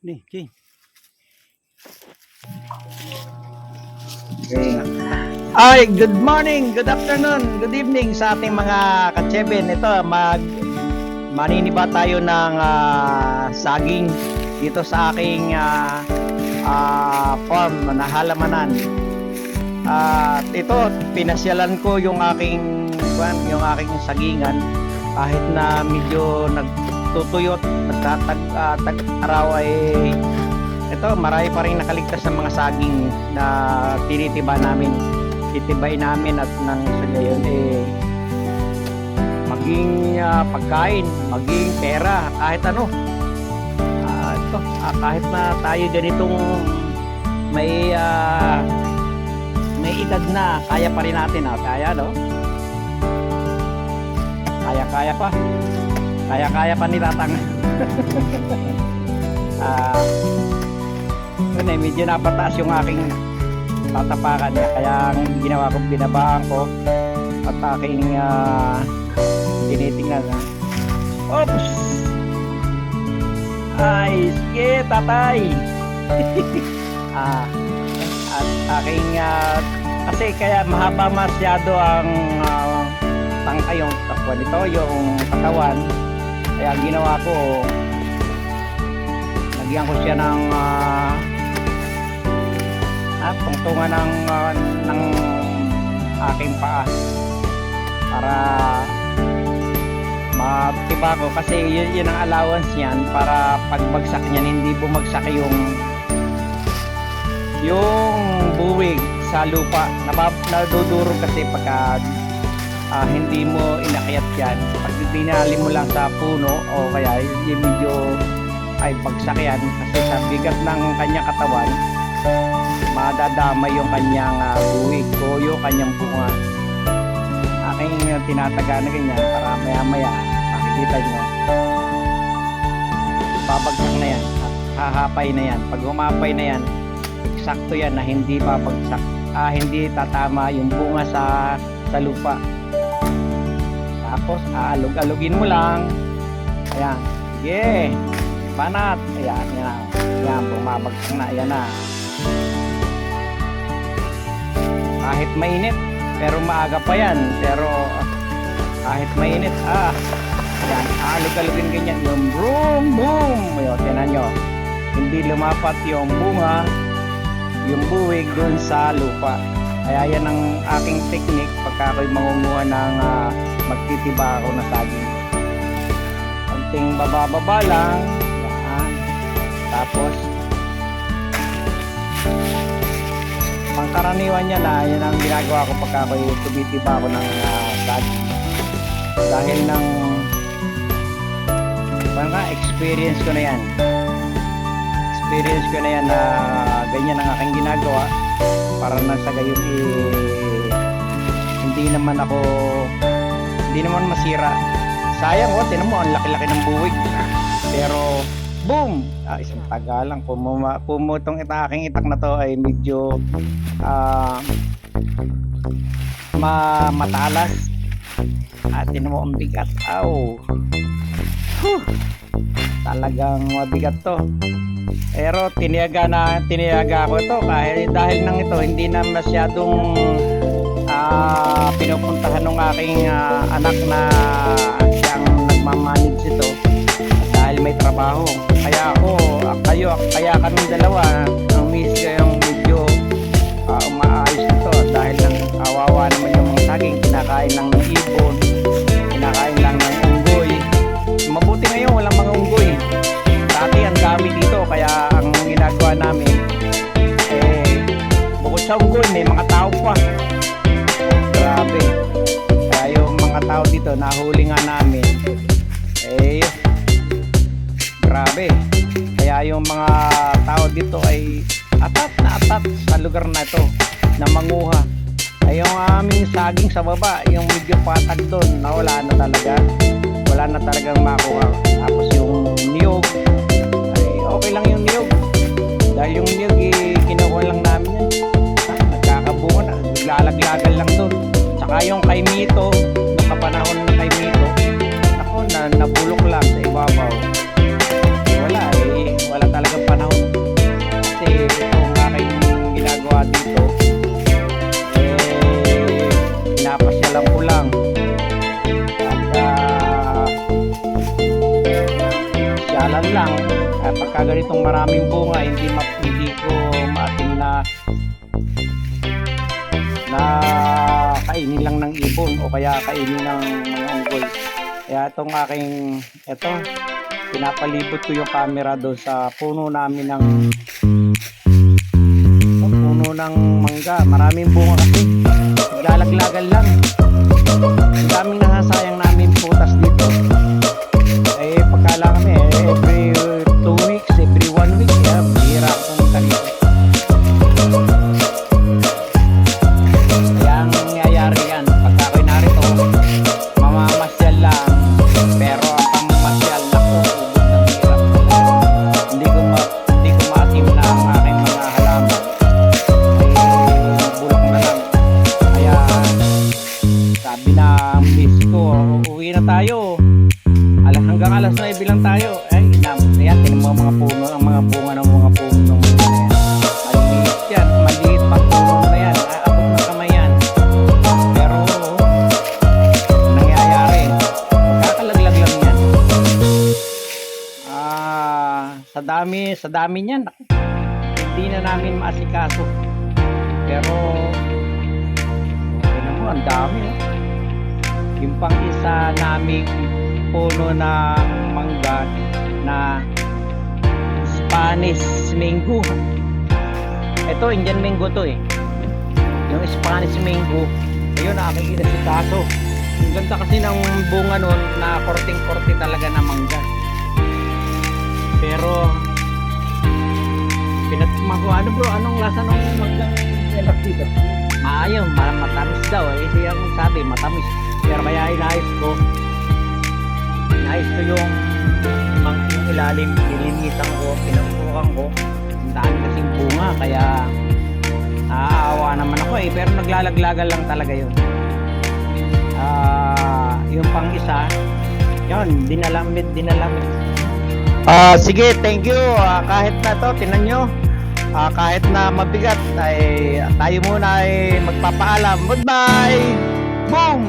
Nih, King. Ay, good morning, good afternoon, good evening sa ating mga katseben. Ito, maniniba tayo ng saging dito sa aking farm na halamanan. At ito, pinasyalan ko yung aking sagingan kahit na medyo nagtutuyot, nagtatag-araw ay ito, marami pa rin nakaligtas ng mga saging na titibay namin at nang sa gayon maging pagkain, maging pera, kahit ano. Kahit na tayo ganitong may edad na, kaya pa rin natin, kaya no? Kaya pa ni Tatang. Medyo napataas yung aking tatapakan niya, kaya ang ginawa ko, binabaan ko at aking tinitingnan. Oops! Ay, sige tatay. At aking kasi kaya mahaba masyado ang tangka, yung takwan nito, yung katawan, kaya ang ginawa ko, lagyan ko siya ng tungtungan ng aking paa para matiba ko, kasi yun ang allowance niyan para pagbagsak niyan hindi bumagsak yung buwig sa lupa. Nadudurog kasi pagka hindi mo inakyat yan. Pag dinali mo lang sa puno o kaya hindi medyo ay bagsak yan, kasi sa bigat ng kanyang katawan madadamay yung kanyang buwig o yung kanyang bunga. Aking tinataga na ganyan para maya maya makikita nyo babagsak na yan at hahapay na yan. Pag humapay na yan, eksakto yan na hindi babagsak, hindi tatama yung bunga sa lupa. Tapos aalog-alugin mo lang, ayan, sige, banat, ayan, yan, bumabagsak na, ayan na. Kahit mainit, pero maaga pa yan, pero kahit mainit, yan, aalog-alugin ganyan, yung boom, boom, ayan, tinan nyo, hindi lumapat yung bunga, yung buwig dun sa lupa. Kaya yan ang aking technique pagka ako'y mangunguha ng magtitiba ako na saging. Konting baba-baba lang, yan. Tapos pangkaraniwan niya na yan ang ginagawa ko pagka ako'y tumitiba ako ng saging, dahil ng experience ko na yan na ganyan ang aking ginagawa, para na sa gayon hindi naman masira. Sayang, tinan mo ang laki-laki ng buwig, pero boom, isang taga lang pumutong aking itak na to ay medyo matalas at tinan mo ang bigat. Talagang mabigat to, pero tiniyaga ko ito dahil nang ito hindi na masyadong pinupuntahan ng aking anak na siyang nagmamanage ito dahil may trabaho. Kaya kaming dalawa ang miss ko yung medyo umaayos ito, dahil nang awawa naman yung mga saging, kinakain lang ng ibon, kinakain lang ng unggoy. Mabuti ngayon walang mga unggoy, dati ang dami dito, kaya ang ginagawa namin bukod sa unggoy may mga tao pa. Grabe, kaya yung mga tao dito nahuli nga namin, grabe, kaya yung mga tao dito ay atat sa lugar na ito na manguha. Ay yung aming saging sa baba, yung medyo patag doon, wala na talagang makuha. Tapos yung niyog ay okay lang, yung niyog, dahil yung niyog kinukuha lang namin yan, nagkakabunga na, naglalaglagan lang doon. Saka yung kay Mito, nakapanahon na kay Mito, nabulok lang sa ibabaw, wala talagang pagka ganitong maraming bunga, hindi ko maatim na kainin lang ng ibon o kaya kainin ng mga unggoy. Kaya pinapalibot ko yung camera doon sa puno namin puno ng mangga. Maraming bunga kasi, naglalaglagan lang. Ang daming nasasayang namin putas dito. Pagkala kami every 2 weeks, every 1 week, bihira akong magkalito. Kaya ang nangyayari yan, pagka ako'y narito, mamamasyal lang, pero ang pamamasyal na po, hindi ko maatim na ang aking mga halaman ay bulok na lang. Kaya sabi na miss ko, uwi na tayo, hanggang alas 9 lang tayo. Ayan, tingnan mo mga puno, ang mga bunga ng mga puno na yan. Maliit yan, maliit pang puno na yan, aabot ng kamay yan. Pero nangyayari, magkakalaglag lang yan. Sa dami niyan, hindi na namin maasikaso. Pero tingnan mo, ang dami. Yung pang isa naming puno ng mangga na Spanish mango. Ito, Indian mango to eh. Yung Spanish mango, ayun, nakakikita si Kaso. Ang ganda kasi ng bunga nun, na korting-korte talaga na mangga. Pero ano bro, anong lasa ng manggang elak dito? Ayaw, matamis daw eh. Siya ang sabi, matamis. Pero kaya inayos ko yung ilalim, nilinisan ko, pinagpukan ko. Ang dami kasing bunga, kaya naaawa naman ako eh. Pero naglalaglagan lang talaga yun. Yung pang isa, yun, dinalamit. Sige, thank you. Kahit na to, tinan nyo, kahit na mabigat, ay tayo muna ay magpapaalam. Goodbye! Boom!